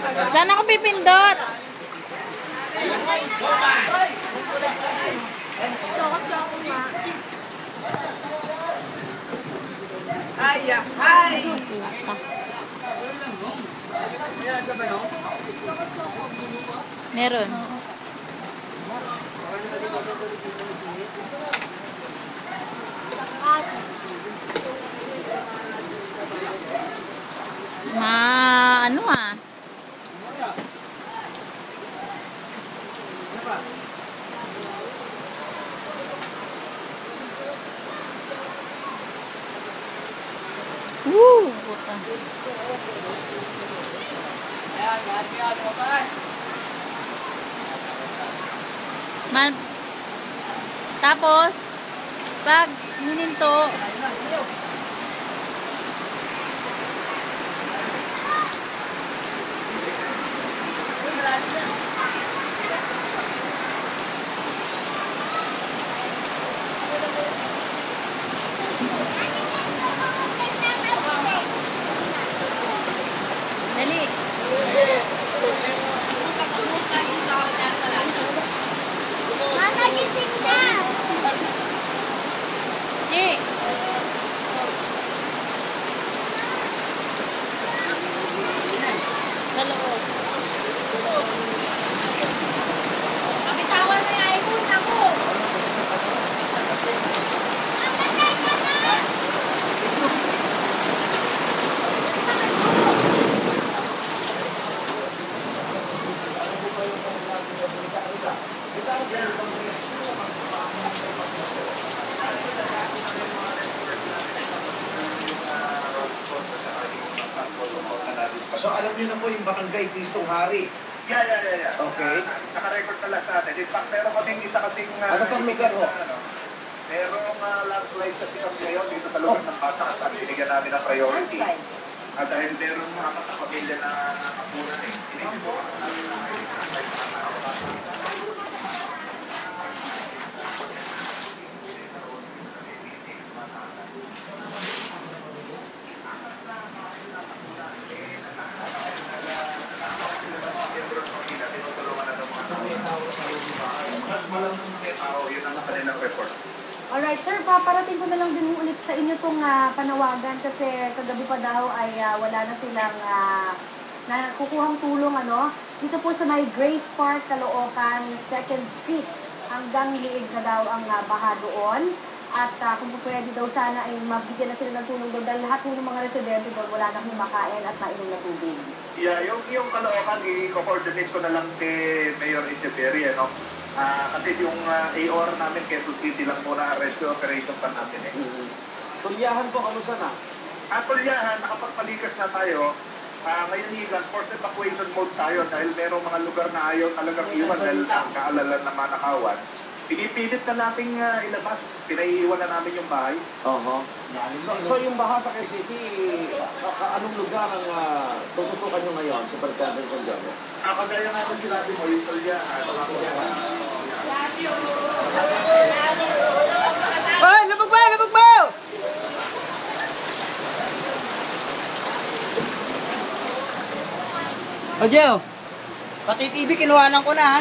Saan ako pipindot? Ay, ay! Meron. Ano ah? Puta. Tapos, pag hininto, dali. Mama, gising na! Chi. Sa loob. Kapitawan mo yung iPhone ako! Mamatay ka na! So alam niyo na po yung Barangay Cristong Hari. Yeah. Okay. Naka-record pala sa atin. In fact, meron kaming isa kasing... Ano pang lugar ho? Merong landslide kasi kami ngayon dito sa lugar ng Batasan. Binigyan namin ng priority. At dahil meron mga kapamilya na nakapunan eh. Hindi po Alright sir, paparating ko na lang din ulit sa inyo itong panawagan kasi kagabi pa daw ay wala na silang nakukuhang tulong dito po sa may Grace Park, Caloocan, 2nd Street. Hanggang liig na daw ang baha doon. At kung pwede daw sana ay mabigyan na sila ng tulong doon dahil lahat ng mga residente doon wala na kumakain at mainom na tubig. Yeah, yung Caloocan, i-coordinate ko na lang kay Mayor Echeverria, no? Kasi yung AOR namin, Quezon City lang muna rescue operation pa natin eh. Tulyahan po, kamusta na? Tulyahan, nakapagpalikas na tayo. Ngayon higan, forced evacuation mode tayo dahil merong mga lugar na ayaw talagang iwan dahil ang kaalalan na manakawan. Pinipilit na nating ilabas. Pinaiiwan na namin yung bahay. So yung baha sa Quezon City, anong lugar ang tututukan nyo ngayon sa Barangay San Diego? Kagaya namin sinabi mo, yung tulyahan. Hoy, labag ba! O, Joe, pati TV kinuhanan ko na, ha?